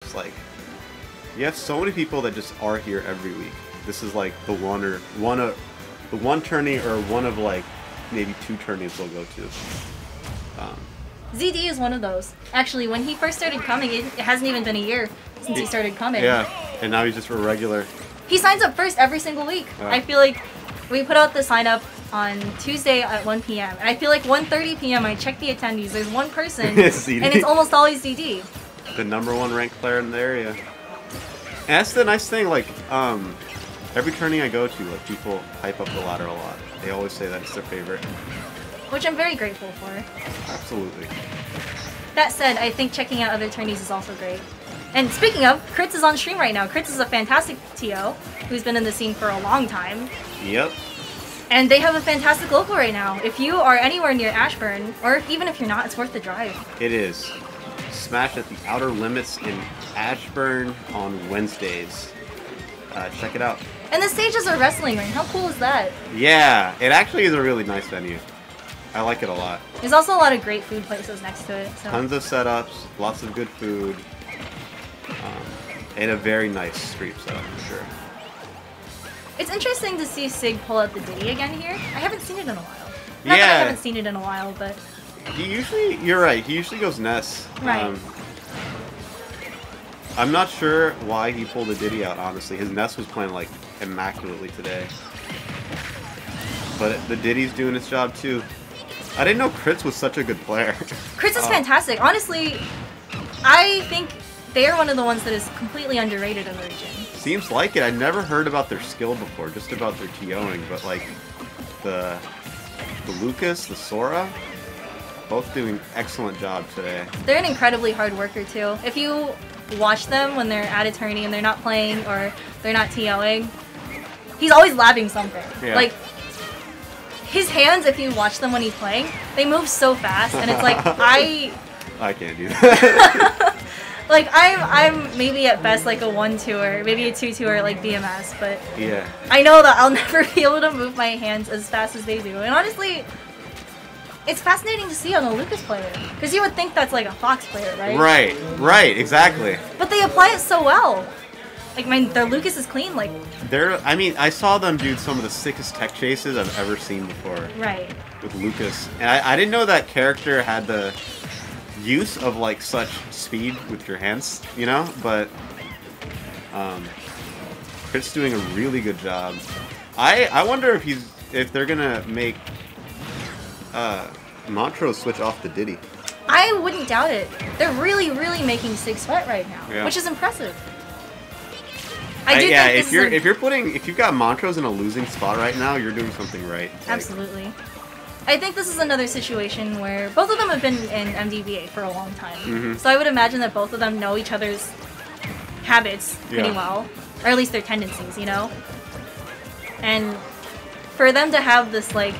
It's like you have so many people that just are here every week. This is like the one tourney or one of like maybe 2 tourneys we'll go to. ZD is one of those. Actually, when he first started coming, it hasn't even been a year since he started coming. Yeah, and now he's just a regular. He signs up first every single week. Yeah. I feel like we put out the sign up on Tuesday at 1 p.m. And I feel like 1:30 p.m. I check the attendees. There's one person, and it's almost always ZD. The #1 ranked player in the area. And that's the nice thing. Like every tourney I go to, like people hype up the ladder a lot. They always say that it's their favorite. Which I'm very grateful for. Absolutely. That said, I think checking out other tourneys is also great. And speaking of, Crits is on stream right now. Crits is a fantastic TO who's been in the scene for a long time. Yep. And they have a fantastic local right now. If you are anywhere near Ashburn, or even if you're not, it's worth the drive. It is. Smash at the Outer Limits in Ashburn on Wednesdays. Check it out. And the stage is a wrestling ring. How cool is that? Yeah, it actually is a really nice venue. I like it a lot. There's also a lot of great food places next to it. So. Tons of setups, lots of good food, and a very nice street setup for sure. It's interesting to see Sig pull out the Diddy again here. I haven't seen it in a while. Not that I haven't seen it in a while, but... You're right, he usually goes Ness. Right. I'm not sure why he pulled the Diddy out, honestly. His Ness was playing, like, immaculately today. But the Diddy's doing its job, too. I didn't know Crits was such a good player. Crits is fantastic. Honestly, I think they're one of the ones that is completely underrated in the region. Seems like it. I never heard about their skill before, just about their TOing, but like the Lucas, the Sora, both doing excellent job today. They're an incredibly hard worker too. If you watch them when they're at a tourney and they're not playing or they're not TOing, he's always labbing something. Yeah. Like his hands, if you watch them when he's playing, they move so fast, and it's like I can't do that. Like I'm maybe at best like a 1-2 or maybe a 2-2 or like BMS, but yeah, I know that I'll never be able to move my hands as fast as they do. And honestly, it's fascinating to see on a Lucas player, because you would think that's like a Fox player, right? Right, exactly. But they apply it so well. Like their Lucas is clean. Like I mean, I saw them do some of the sickest tech chases I've ever seen before. Right. With Lucas, and I didn't know that character had the use of like such speed with your hands, you know, but Crit's doing a really good job. I wonder if they're gonna make Montrose switch off the Diddy. I wouldn't doubt it. They're really making Sig sweat right now, which is impressive. Yeah, if you've got Montrose in a losing spot right now, you're doing something right. Absolutely. I think this is another situation where both of them have been in MDBA for a long time. So I would imagine that both of them know each other's habits pretty well, or at least their tendencies, you know? And for them to have this, like,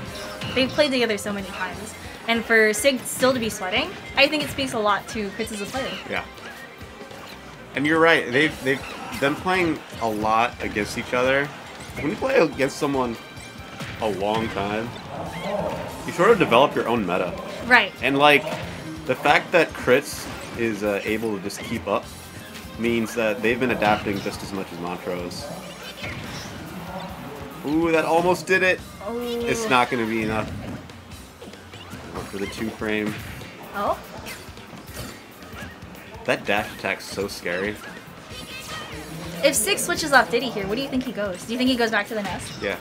they've played together so many times, and for Sig still to be sweating, I think it speaks a lot to Crits as a player. Yeah. And you're right, them playing a lot against each other, when you play against someone a long time, you sort of develop your own meta. Right. And like, the fact that Crits is able to just keep up means that they've been adapting just as much as Montrose. Ooh, that almost did it. Oh. It's not going to be enough. For the 2-frame. Oh. That dash attack's so scary. If Sig switches off Diddy here, where do you think he goes? Do you think he goes back to the nest? Yeah.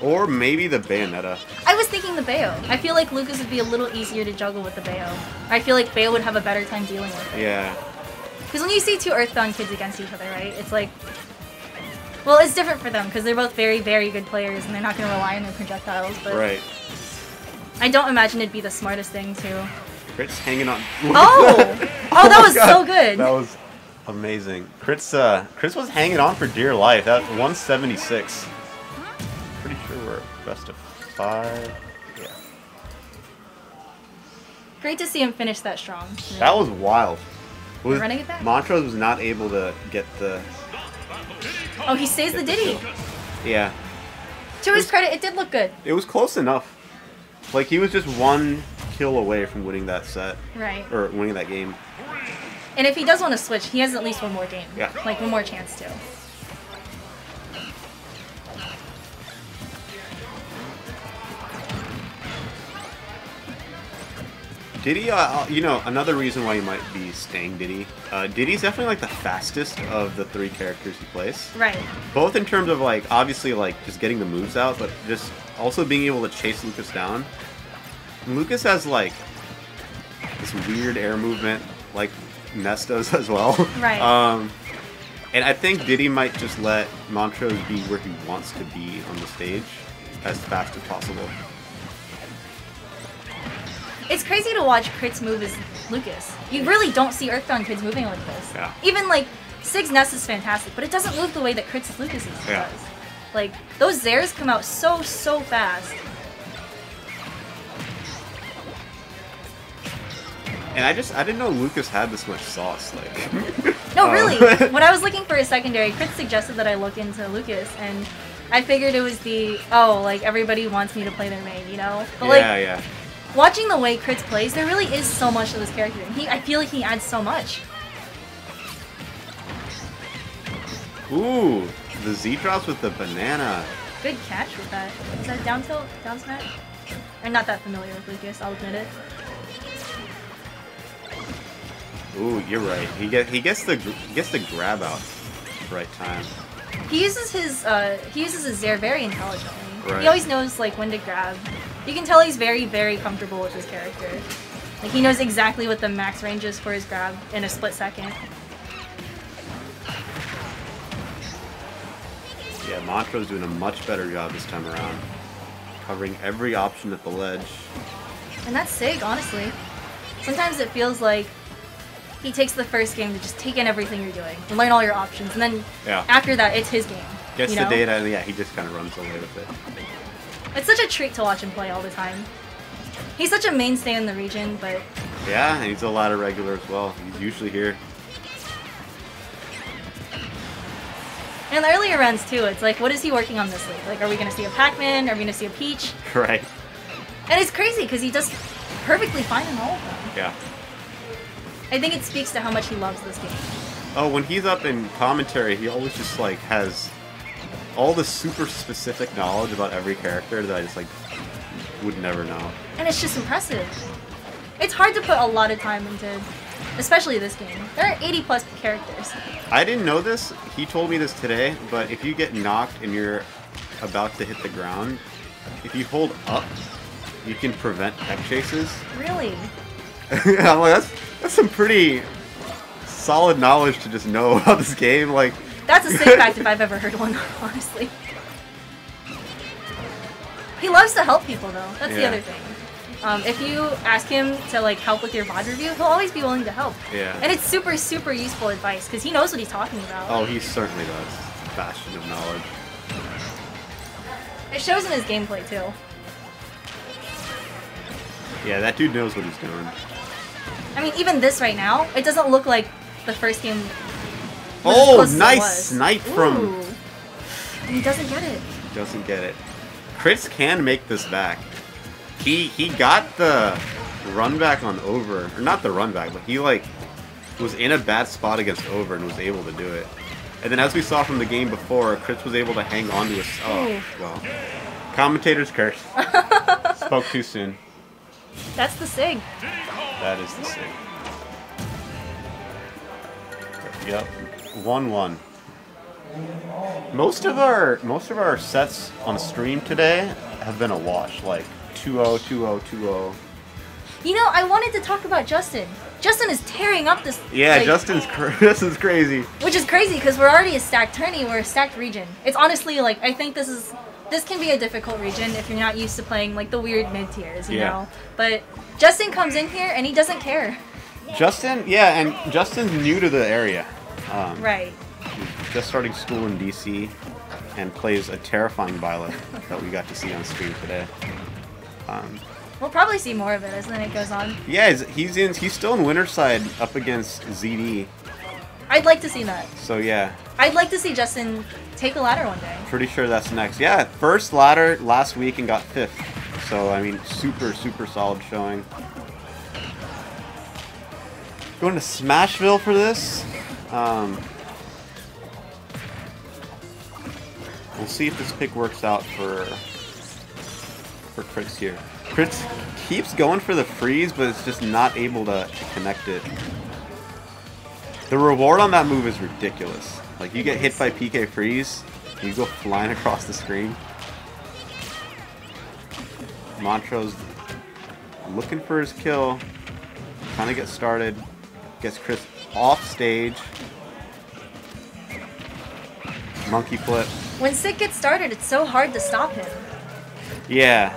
Or maybe the Bayonetta. I was thinking the Bayo. I feel like Lucas would be a little easier to juggle with the Bayo. I feel like Bayo would have a better time dealing with it. Yeah. Because when you see 2 Earthbound kids against each other, right, it's like... Well, it's different for them, because they're both very good players, and they're not going to rely on their projectiles, but... Right. I don't imagine it'd be the smartest thing to... Crits hanging on... Oh! Oh, that was so good! That was amazing. Crits was hanging on for dear life. That 176. Pretty sure we're best of 5. Yeah. Great to see him finish that strong. Really. That was wild. Running it back. Montrose was not able to get the... Oh, he stays the Diddy. Yeah. To his credit, it did look good. It was close enough. Like, he was just one kill away from winning that set. Right. Or winning that game. And if he does want to switch, he has at least one more game. Yeah. Like, one more chance to. Diddy, you know, another reason why you might be staying Diddy. Diddy's definitely like the fastest of the 3 characters he plays. Right. Both in terms of like, obviously like just getting the moves out, but just also being able to chase Lucas down. And Lucas has like this weird air movement, like Ness does as well. Right. And I think Diddy might just let Montrose be where he wants to be on the stage as fast as possible. It's crazy to watch crits move as Lucas. You really don't see Earthbound kids moving like this. Yeah. Even like Sig's Ness is fantastic, but it doesn't move the way that crits as Lucas's Yeah. does. Like those Zairs come out so fast. And I didn't know Lucas had this much sauce. Like. No, really. When I was looking for a secondary, Chris suggested that I look into Lucas, and I figured it was like everybody wants me to play their main, you know. But Yeah. watching the way Crits plays, there really is so much to this character. I feel like he adds so much. Ooh, the Z drops with the banana. Good catch with that. Is that down tilt? Down smash? I'm not that familiar with Lucas, I'll admit it. Ooh, you're right. He gets the grab out at the right time. He uses his Zair very intelligently. Right. He always knows like when to grab. You can tell he's very, very comfortable with his character. Like he knows exactly what the max range is for his grab in a split second. Yeah, Montrose doing a much better job this time around. Covering every option at the ledge. And that's Sig, honestly. Sometimes it feels like he takes the first game to just take in everything you're doing and learn all your options, and then after that, it's his game. Gets you the know? data, and yeah, he just kind of runs away with it. It's such a treat to watch him play all the time. He's such a mainstay in the region, but... Yeah, and he's a lot of regular as well. He's usually here. And in the earlier runs, too, it's like, what is he working on this league? Like, are we going to see a Pac-Man? Are we going to see a Peach? Right. And it's crazy, because he does perfectly fine in all of them. Yeah. I think it speaks to how much he loves this game. Oh, when he's up in commentary, he always just, like, has all the super specific knowledge about every character that I just, like, would never know. And it's just impressive. It's hard to put a lot of time into, especially this game. There are 80 plus characters. I didn't know this. He told me this today, but if you get knocked and you're about to hit the ground, if you hold up, you can prevent tech chases. Really? I'm like, that's some pretty solid knowledge to just know about this game. Like, that's a sick fact if I've ever heard one, honestly. He loves to help people, though. That's the other thing. If you ask him to like help with your VOD review, he'll always be willing to help. Yeah. And it's super, super useful advice because he knows what he's talking about. Oh, he certainly does. Bastion of knowledge. It shows in his gameplay too. Yeah, that dude knows what he's doing. I mean, even this right now, it doesn't look like the first game. Oh, nice snipe from. Ooh. And he doesn't get it. Doesn't get it. Crits can make this back. He got the run back on Over, or not the run back, but he like was in a bad spot against Over and was able to do it. And then as we saw from the game before, Crits was able to hang on to his. Oh, well. Commentator's curse. Spoke too soon. That's the SIG. That is the SIG. Yep. 1-1. Most of our sets on stream today have been a wash, like 2-0, 2-0, 2-0. You know, I wanted to talk about Justin. Justin is tearing up this. Yeah, like, Justin's crazy. Which is crazy because we're already a stacked tourney. We're a stacked region. It's honestly like I think this can be a difficult region if you're not used to playing like the weird mid tiers, you know. But Justin comes in here and he doesn't care. Justin, yeah, and Justin's new to the area. Right. He's just starting school in DC and plays a terrifying Violet that we got to see on stream today. We'll probably see more of it as the night goes on. Yeah, he's still in Winterside up against ZD. I'd like to see that. So yeah. I'd like to see Justin take a ladder one day. Pretty sure that's next. Yeah, first ladder last week and got 5th. So, I mean, super solid showing. Going to Smashville for this. We'll see if this pick works out for Crits here. Crits keeps going for the freeze, but it's just not able to connect it. The reward on that move is ridiculous. Like, you get hit by PK freeze, you go flying across the screen. Montrose looking for his kill, trying to get started, gets Chris off stage. Monkey flip. When Sid gets started, it's so hard to stop him. Yeah.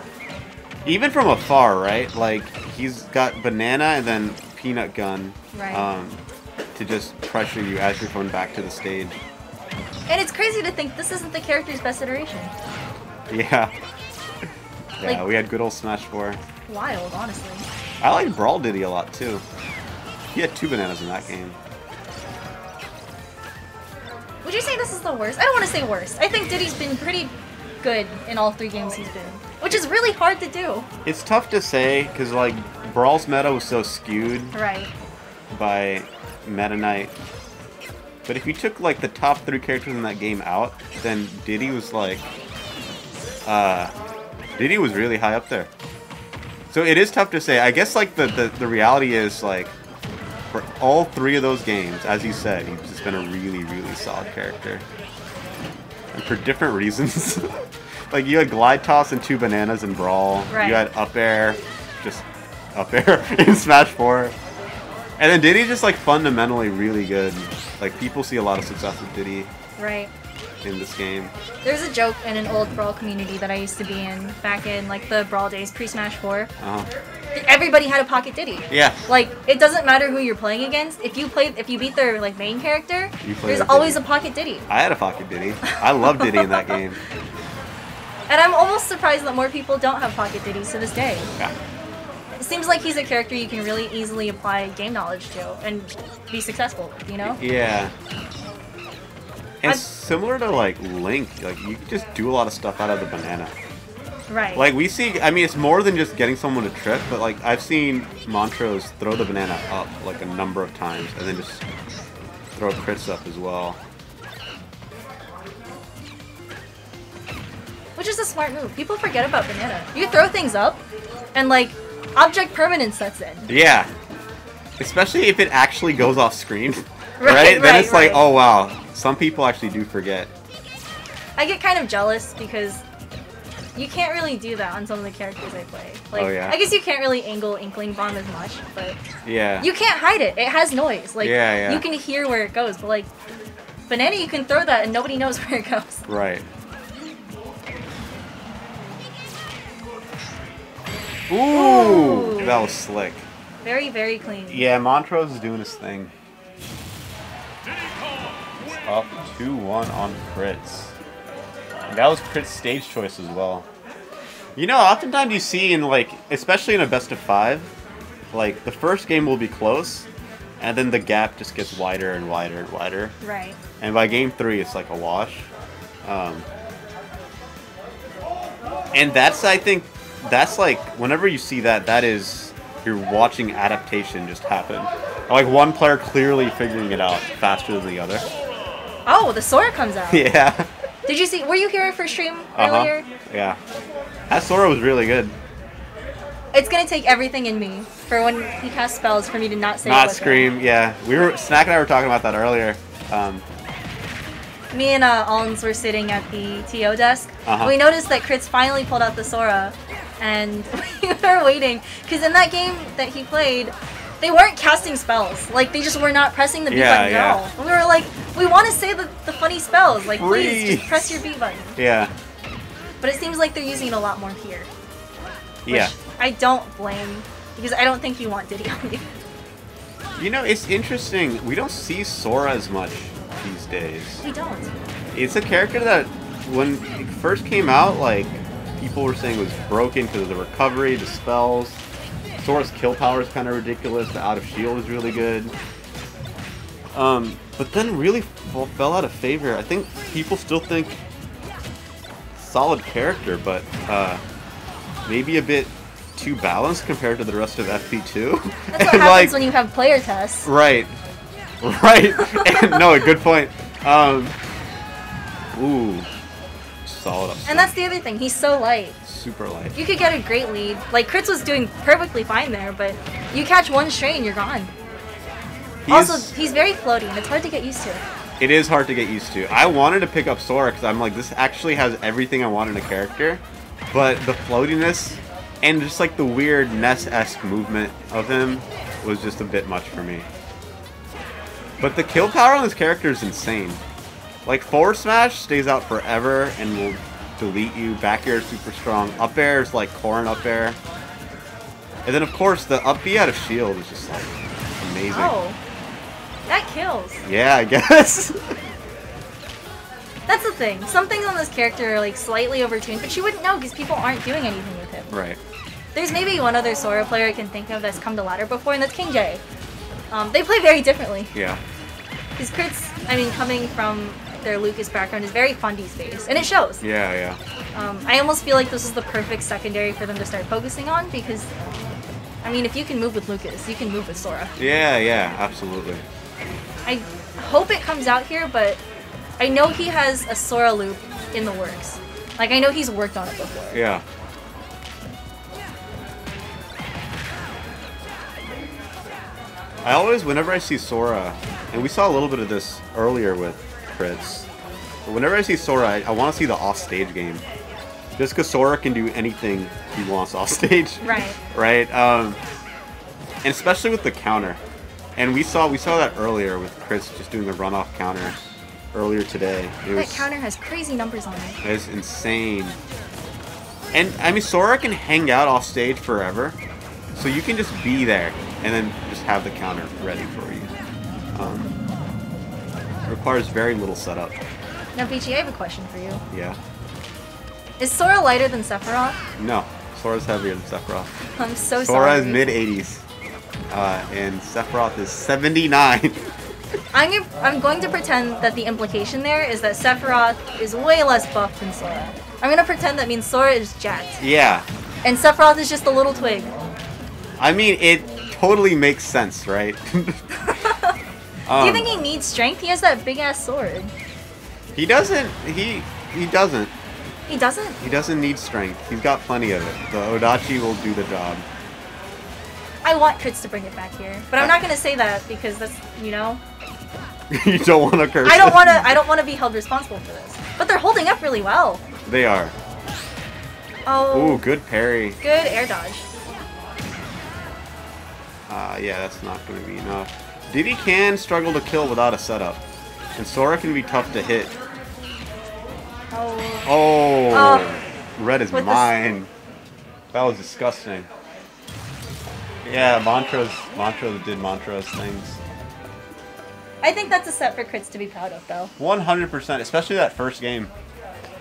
Even from afar, right? Like, he's got banana and then peanut gun. Right. To just pressure you as you're going back to the stage. And it's crazy to think this isn't the character's best iteration. Yeah. Yeah, Like, we had good old Smash 4. Wild, honestly. I like Brawl Diddy a lot, too. He had 2 bananas in that game. Would you say this is the worst? I don't want to say worst. I think Diddy's been pretty good in all 3 games he's been. Which is really hard to do. It's tough to say, because, like, Brawl's meta was so skewed. Right. By Meta Knight. But if you took, like, the top 3 characters in that game out, then Diddy was, like... Diddy was really high up there. So it is tough to say. I guess, like, the reality is, like, for all 3 of those games, as you said, he's just been a really solid character. And for different reasons. Like, you had Glide Toss and 2 bananas in Brawl. Right. You had Up Air, just Up Air in Smash 4. And then Diddy's just, like, fundamentally really good. Like, people see a lot of success with Diddy. Right. In this game. There's a joke in an old Brawl community that I used to be in back in, like, the Brawl days, pre-Smash 4. Uh-huh. Everybody had a Pocket Diddy. Yeah. Like, it doesn't matter who you're playing against. If you beat their, like, main character, there's always a Pocket Diddy. I had a Pocket Diddy. I love Diddy in that game. And I'm almost surprised that more people don't have Pocket Diddies to this day. Yeah. It seems like he's a character you can really easily apply game knowledge to and be successful with, you know? Yeah. And similar to, like, Link, like, you can just do a lot of stuff out of the banana. Right. Like, we see, I mean, it's more than just getting someone to trip, but, like, I've seen Montrose throw the banana up, like, a number of times, and then just throw crits up as well. Which is a smart move. People forget about banana. You throw things up, and, like, object permanence sets in. Yeah. Especially if it actually goes off screen. Right? Then it's like, oh wow. Some people actually do forget. I get kind of jealous because you can't really do that on some of the characters I play. Like, oh, yeah. I guess you can't really angle Inkling Bomb as much, but yeah, you can't hide it. It has noise. Like, yeah. You can hear where it goes, but like banana, you can throw that and nobody knows where it goes. Right. Ooh, that was slick. Very, very clean. Yeah, Montrose is doing his thing. Up 2-1 on crits. And that was Crit's stage choice as well. You know, oftentimes you see in, like, especially in a best of 5, like, the first game will be close, and then the gap just gets wider and wider and wider. Right. And by game 3, it's like a wash. And that's, I think, that's like, whenever you see that, that is, you're watching adaptation just happen. Like, one player clearly figuring it out faster than the other. Oh, the Sora comes out. Yeah. Did you see? Were you here for stream earlier? Yeah. That Sora was really good. It's gonna take everything in me for when he casts spells for me to not say. Not scream. Yeah. Snack and I were talking about that earlier. Me and Allens were sitting at the TO desk. We noticed that Crits finally pulled out the Sora, and we were waiting because in that game that he played, they weren't casting spells. Like, they just were not pressing the B button at all. And we were like, we want to say the funny spells. Like, please, just press your B button. Yeah. But it seems like they're using it a lot more here. Yeah. I don't blame, because I don't think you want Diddy on you. You know, it's interesting. We don't see Sora as much these days. We don't. It's a character that, when it first came out, like, people were saying was broken because of the recovery, the spells. Sora's kill power is kind of ridiculous. The out of shield is really good. But then really fell out of favor. I think people still think solid character, but maybe a bit too balanced compared to the rest of FP2. That's what happens when you have player tests. Right. Right. And, no, a good point. Ooh. Solid up. And that's the other thing. He's so light. Super light. You could get a great lead. Like, Kritz was doing perfectly fine there, but you catch one stray and you're gone. He's very floaty, and it's hard to get used to. It is hard to get used to. I wanted to pick up Sora because I'm like, this actually has everything I want in a character, but the floatiness and just like the weird Ness-esque movement of him was just a bit much for me. But the kill power on this character is insane. Like, forward smash stays out forever and will delete you. Back air is super strong. Up air is like Corrin up air. And then, of course, the up B out of shield is just like amazing. Oh, that kills. Yeah, I guess. That's the thing. Some things on this character are like slightly overtuned, but you wouldn't know because people aren't doing anything with him. Right. There's maybe one other Sora player I can think of that's come to ladder before, and that's King J. They play very differently. Yeah. Because Kritz, I mean, coming from their Lucas background, is very Fundy's based, and it shows. Yeah, yeah. I almost feel like this is the perfect secondary for them to start focusing on because, I mean, if you can move with Lucas, you can move with Sora. Yeah, yeah, absolutely. I hope it comes out here, but I know he has a Sora loop in the works. Like, I know he's worked on it before. Yeah. I always, whenever I see Sora, and we saw a little bit of this earlier with Kritz, but whenever I see Sora, I want to see the off-stage game. Just because Sora can do anything he wants off-stage. Right. Right? And especially with the counter. And we saw that earlier with Kritz just doing the runoff counter earlier today. That counter has crazy numbers on it. It's insane. And, I mean, Sora can hang out off-stage forever, so you can just be there and then just have the counter ready for you. It requires very little setup. Now, Peachy, I have a question for you. Yeah. Is Sora lighter than Sephiroth? No, Sora's heavier than Sephiroth. I'm so sorry. Sora is mid-80s, and Sephiroth is 79. I'm going to pretend that the implication there is that Sephiroth is way less buff than Sora. I'm going to pretend that means Sora is jacked. Yeah. And Sephiroth is just a little twig. I mean, it totally makes sense, right? Do you think he needs strength? He has that big-ass sword. He doesn't. He doesn't. He doesn't? He doesn't need strength. He's got plenty of it. The Odachi will do the job. I want Kritz to bring it back here, but I'm not going to say that because that's, you know. You don't want to curse. I don't want to be held responsible for this. But they're holding up really well. They are. Oh. Ooh, good parry. Good air dodge. Yeah, that's not going to be enough. Diddy can struggle to kill without a setup, and Sora can be tough to hit. Oh. Oh. Red is mine. That was disgusting. Yeah, Montrose did Montrose things. I think that's a set for Kritz to be proud of, though. 100%, especially that first game.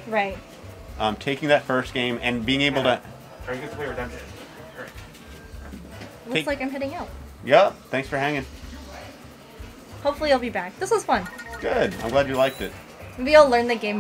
Right. Taking that first game and being able to... Are you good to play Redemption? Looks like I'm heading out. Yep, thanks for hanging. Hopefully I'll be back. This was fun. Good, I'm glad you liked it. Maybe I'll learn the game